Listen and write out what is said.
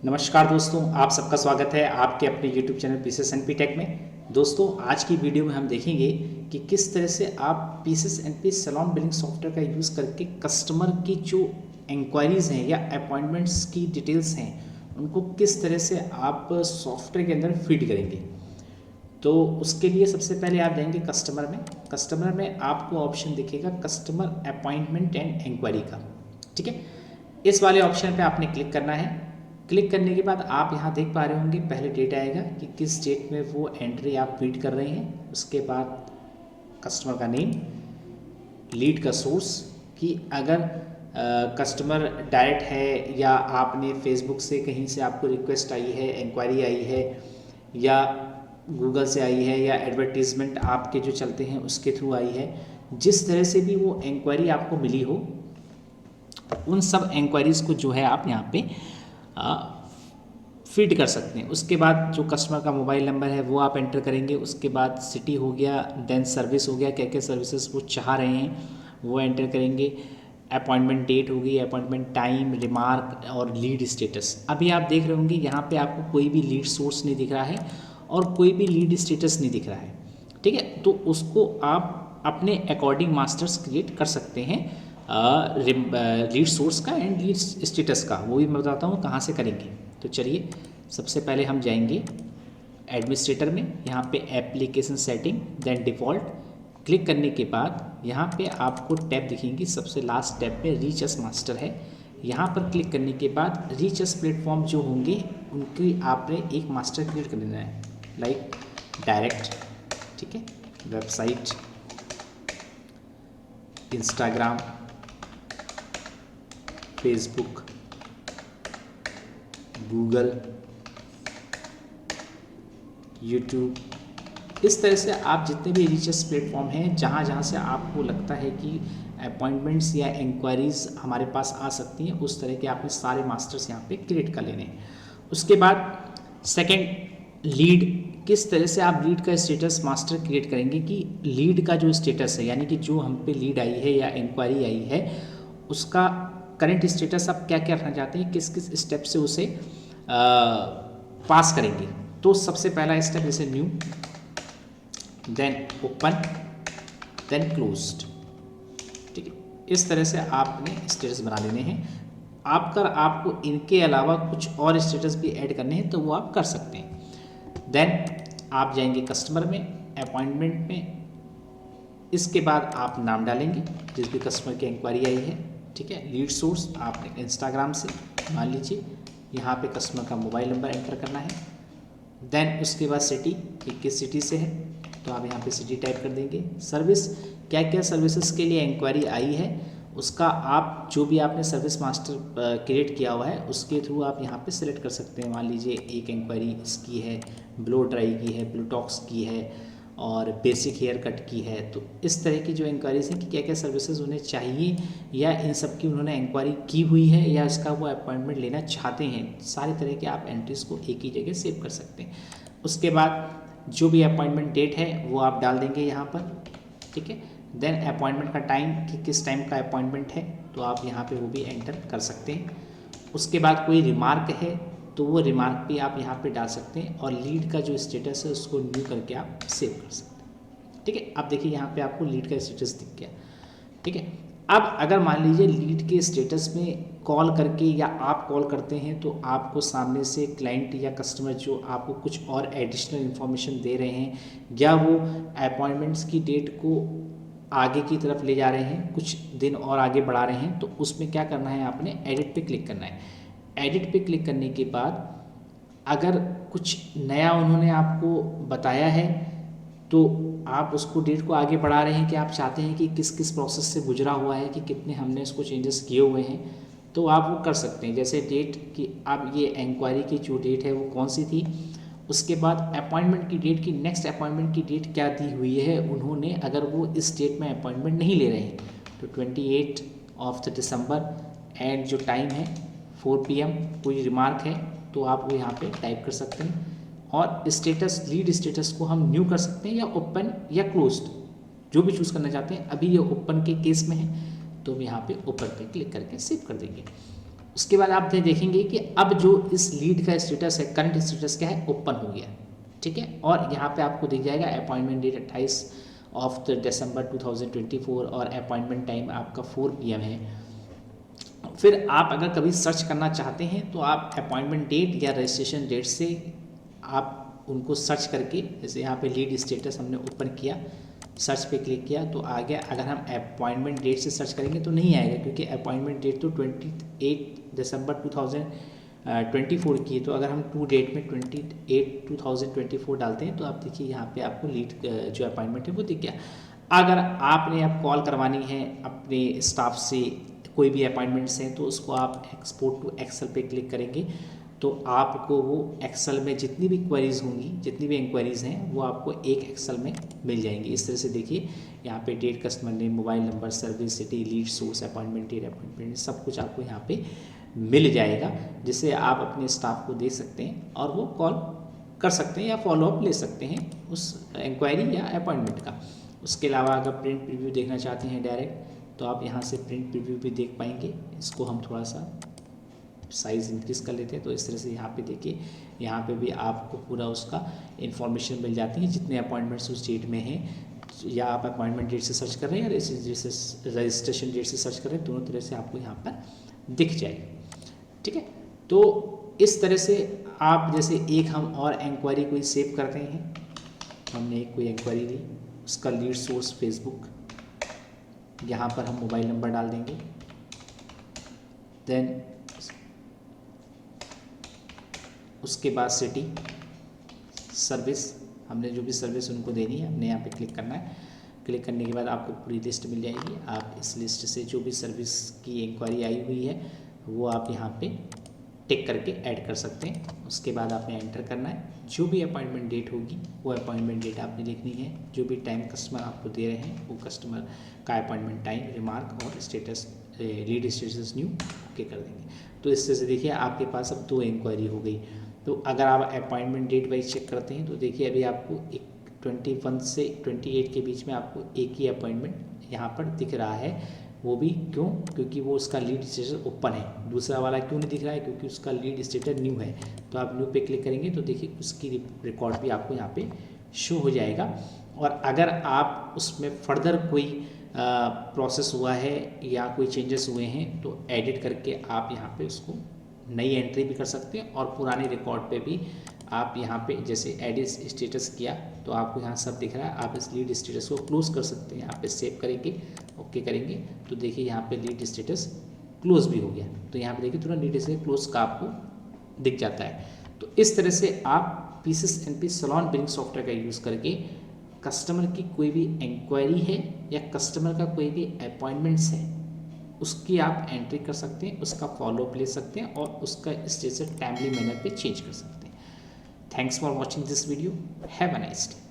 नमस्कार दोस्तों, आप सबका स्वागत है आपके अपने YouTube channel pieces and P tech में। दोस्तों, आज की वीडियो में हम देखेंगे कि किस तरह से आप pieces and P salon billing software का यूज़ करके कस्टमर की जो इंक्वायरीज़ हैं या अपॉइंटमेंट्स की डिटेल्स हैं उनको किस तरह से आप सॉफ्टवेयर के अंदर फीड करेंगे। तो उसके लिए सबसे पहले आप जाएंगे कस्टमर में आपको ऑप्शन दिखेगा कस्टमर अपॉइंटमेंट एंड इंक्वायरी का। ठीक है, इस वाले ऑप्शन पे आपने क्लिक करना है। क्लिक करने के बाद आप यहाँ देख पा रहे होंगे पहले डेट आएगा कि किस डेट में वो एंट्री आप फीड कर रहे हैं। उसके बाद कस्टमर का नेम, लीड का सोर्स कि अगर कस्टमर डायरेक्ट है या आपने फेसबुक से कहीं से आपको रिक्वेस्ट आई है, इंक्वायरी आई है या गूगल से आई है या एडवर्टीज़मेंट आपके जो चलते हैं उसके थ्रू आई है, जिस तरह से भी वो इंक्वायरी आपको मिली हो उन सब इंक्वायरीज़ को जो है आप यहाँ पे फीड कर सकते हैं। उसके बाद जो कस्टमर का मोबाइल नंबर है वो आप एंटर करेंगे। उसके बाद सिटी हो गया, देन सर्विस हो गया, क्या क्या सर्विसेज वो चाह रहे हैं वो एंटर करेंगे। अपॉइंटमेंट डेट होगी, अपॉइंटमेंट टाइम, रिमार्क और लीड स्टेटस। अभी आप देख रहे होंगे यहाँ पे आपको कोई भी लीड सोर्स नहीं दिख रहा है और कोई भी लीड स्टेटस नहीं दिख रहा है। ठीक है, तो उसको आप अपने अकॉर्डिंग मास्टर्स क्रिएट कर सकते हैं लीड सोर्स का एंड लीड स्टेटस का। वो भी मैं बताता हूँ कहाँ से करेंगे। तो चलिए, सबसे पहले हम जाएंगे एडमिनिस्ट्रेटर में, यहाँ पे application setting, then default. Click करने के बाद यहाँ पे आपको टैब दिखेंगी, सबसे लास्ट टैब पे रीच अस मास्टर है। यहाँ पर क्लिक करने के बाद रीच अस प्लेटफॉर्म जो होंगे उनकी आपने एक मास्टर क्रिएट कर लेना है, लाइक डायरेक्ट, ठीक है, website, Instagram, Facebook, Google, YouTube. इस तरह से आप जितने भी रीचेस प्लेटफॉर्म हैं जहाँ जहाँ से आपको लगता है कि अपॉइंटमेंट्स या इंक्वायरीज़ हमारे पास आ सकती हैं, उस तरह के आपने सारे मास्टर्स यहाँ पे क्रिएट कर लेने हैं। उसके बाद सेकंड, लीड। किस तरह से आप लीड का स्टेटस मास्टर क्रिएट करेंगे कि लीड का जो स्टेटस है, यानी कि जो हम पे लीड आई है या इंक्वायरी आई है उसका करंट स्टेटस आप क्या क्या रखना चाहते हैं, किस किस स्टेप से उसे पास करेंगे। तो सबसे पहला स्टेप जैसे new, then open, then closed. ठीक है, इस तरह से आपने स्टेटस बना लेने हैं। आपको इनके अलावा कुछ और स्टेटस भी ऐड करने हैं तो वो आप कर सकते हैं। देन आप जाएंगे कस्टमर में, अपॉइंटमेंट में। इसके बाद आप नाम डालेंगे जिस भी कस्टमर की इंक्वायरी आई है। ठीक है, लीड सोर्स आपने इंस्टाग्राम से मान लीजिए, यहाँ पे कस्टमर का मोबाइल नंबर एंटर करना है। देन उसके बाद सिटी, कि किस सिटी से है तो आप यहाँ पे सिटी टाइप कर देंगे। सर्विस, क्या क्या सर्विसेज के लिए इंक्वायरी आई है उसका आप जो भी आपने सर्विस मास्टर क्रिएट किया हुआ है उसके थ्रू आप यहाँ पे सिलेक्ट कर सकते हैं। मान लीजिए एक इंक्वायरी इसकी है, ब्लो ड्राई की है, ब्लोटॉक्स की है और बेसिक हेयर कट की है। तो इस तरह की जो इंक्वायरीज हैं कि क्या क्या सर्विसेज उन्हें चाहिए या इन सब की उन्होंने इंक्वायरी की हुई है या इसका वो अपॉइंटमेंट लेना चाहते हैं, सारे तरह के आप एंट्रीज को एक ही जगह सेव कर सकते हैं। उसके बाद जो भी अपॉइंटमेंट डेट है वो आप डाल देंगे यहाँ पर। ठीक है, देन अपॉइंटमेंट का टाइम कि किस टाइम का अपॉइंटमेंट है तो आप यहाँ पे वो भी एंटर कर सकते हैं। उसके बाद कोई रिमार्क है तो वो रिमार्क भी आप यहाँ पे डाल सकते हैं और लीड का जो स्टेटस है उसको न्यू करके आप सेव कर सकते हैं। ठीक है, अब देखिए यहाँ पे आपको लीड का स्टेटस दिख गया। ठीक है, अब अगर मान लीजिए लीड के स्टेटस में कॉल करके या आप कॉल करते हैं तो आपको सामने से क्लाइंट या कस्टमर जो आपको कुछ और एडिशनल इन्फॉर्मेशन दे रहे हैं या वो अपॉइंटमेंट्स की डेट को आगे की तरफ ले जा रहे हैं, कुछ दिन और आगे बढ़ा रहे हैं, तो उसमें क्या करना है, आपने एडिट पे क्लिक करना है। एडिट पे क्लिक करने के बाद अगर कुछ नया उन्होंने आपको बताया है तो आप उसको डेट को आगे बढ़ा रहे हैं कि आप चाहते हैं कि किस किस प्रोसेस से गुजरा हुआ है, कि कितने हमने इसको चेंजेस किए हुए हैं, तो आप वो कर सकते हैं। जैसे डेट कि अब ये इंक्वायरी की जो डेट है वो कौन सी थी, उसके बाद अपॉइंटमेंट की डेट की नेक्स्ट अपॉइंटमेंट की डेट क्या दी हुई है उन्होंने, अगर वो इस डेट में अपॉइंटमेंट नहीं ले रहे हैं तो 28 ऑफ द दिसंबर एंड जो टाइम है 4 PM, कोई रिमार्क है तो आप वो यहाँ पे टाइप कर सकते हैं। और स्टेटस, लीड स्टेटस को हम न्यू कर सकते हैं या ओपन या क्लोज्ड, जो भी चूज़ करना चाहते हैं। अभी ये ओपन के केस में है तो हम यहाँ पे ओपन पे क्लिक करके सेव कर देंगे। उसके बाद आप देखेंगे कि अब जो इस लीड का स्टेटस है, करंट स्टेटस क्या है, ओपन हो गया, ठीक है। और यहाँ पे आपको दिख जाएगा अपॉइंटमेंट डेट 28 ऑफ दिसंबर 2024 और अपॉइंटमेंट टाइम आपका 4 PM है। फिर आप अगर कभी सर्च करना चाहते हैं तो आप अपॉइंटमेंट डेट या रजिस्ट्रेशन डेट से आप उनको सर्च करके, जैसे यहाँ पे लीड स्टेटस हमने ओपन किया, सर्च पे क्लिक किया तो आ गया। अगर हम अपॉइंटमेंट डेट से सर्च करेंगे तो नहीं आएगा, क्योंकि अपॉइंटमेंट डेट तो 28 दिसंबर 2024 की है। तो अगर हम टू डेट में 28 2024 डालते हैं तो आप देखिए यहाँ पे आपको लीड जो अपॉइंटमेंट है वो दिख गया। अगर आपने अब कॉल करवानी है अपने स्टाफ से, कोई भी अपॉइंटमेंट्स हैं, तो उसको आप एक्सपोर्ट टू एक्सेल पे क्लिक करेंगे तो आपको वो एक्सेल में जितनी भी क्वेरीज होंगी, जितनी भी इंक्वायरीज़ हैं, वो आपको एक एक्सेल में मिल जाएंगी। इस तरह से देखिए यहाँ पे date, customer name, mobile number, service, city, lead source, appointment date, appointment, सब कुछ आपको यहाँ पे मिल जाएगा, जिससे आप अपने स्टाफ को दे सकते हैं और वो कॉल कर सकते हैं या फॉलोअप ले सकते हैं उस इंक्वायरी या अपॉइंटमेंट का। उसके अलावा अगर प्रिंट प्रीव्यू देखना चाहते हैं डायरेक्ट, तो आप यहाँ से प्रिंट प्रीव्यू भी देख पाएंगे। इसको हम थोड़ा सा साइज़ इंक्रीज़ कर लेते हैं तो इस तरह से यहाँ पे देखिए, यहाँ पे भी आपको पूरा उसका इन्फॉर्मेशन मिल जाती है, जितने अपॉइंटमेंट्स उस डेट में हैं, या आप अपॉइंटमेंट डेट से सर्च कर रहे हैं या रजिस्ट्रेशन डेट से सर्च कर रहे हैं, दोनों तरह से आपको यहाँ पर दिख जाएगी, ठीक है। तो इस तरह से आप, जैसे एक हम और इंक्वायरी कोई सेव करते हैं, हमने एक कोई इंक्वायरी ली, उसका लीड सोर्स फेसबुक, यहाँ पर हम मोबाइल नंबर डाल देंगे, देन उसके बाद सिटी, सर्विस, हमने जो भी सर्विस उनको देनी है हमने यहाँ पे क्लिक करना है। क्लिक करने के बाद आपको पूरी लिस्ट मिल जाएगी। आप इस लिस्ट से जो भी सर्विस की इंक्वायरी आई हुई है वो आप यहाँ पे टिक करके ऐड कर सकते हैं। उसके बाद आपने एंटर करना है, जो भी अपॉइंटमेंट डेट होगी वो अपॉइंटमेंट डेट आपने लिखनी है, जो भी टाइम कस्टमर आपको दे रहे हैं वो कस्टमर का अपॉइंटमेंट टाइम, रिमार्क और status, lead status new okay कर देंगे। तो इस तरह से देखिए आपके पास अब 2 इंक्वायरी हो गई। तो अगर आप अपॉइंटमेंट डेट वाइज चेक करते हैं तो देखिए अभी आपको एक 21 से 28 के बीच में आपको एक ही अपॉइंटमेंट यहाँ पर दिख रहा है। वो भी क्यों? क्योंकि वो उसका लीड स्टेटस ओपन है। दूसरा वाला क्यों नहीं दिख रहा है? क्योंकि उसका लीड स्टेटस न्यू है। तो आप न्यू पे क्लिक करेंगे तो देखिए उसकी रिकॉर्ड भी आपको यहाँ पे शो हो जाएगा। और अगर आप उसमें फर्दर कोई प्रोसेस हुआ है या कोई चेंजेस हुए हैं तो एडिट करके आप यहाँ पे उसको नई एंट्री भी कर सकते हैं। और पुराने रिकॉर्ड पे भी आप यहाँ पे जैसे एडिट स्टेटस किया तो आपको यहाँ सब दिख रहा है। आप इस लीड स्टेटस को क्लोज कर सकते हैं। यहाँ पे सेव करेंगे, ओके करेंगे तो देखिए यहाँ पे लीड स्टेटस क्लोज भी हो गया। तो यहाँ पे देखिए थोड़ा लीड स्टेटस क्लोज का आपको दिख जाता है। तो इस तरह से आप PCS/NP सैलून बिलिंग सॉफ्टवेयर का यूज़ करके कस्टमर की कोई भी इंक्वायरी है या कस्टमर का कोई भी अपॉइंटमेंट्स है उसकी आप एंट्री कर सकते हैं, उसका फॉलोअप ले सकते हैं और उसका स्टेटस टाइमली मैनर पे चेंज कर सकते हैं। Thanks for watching this video. Have a nice day.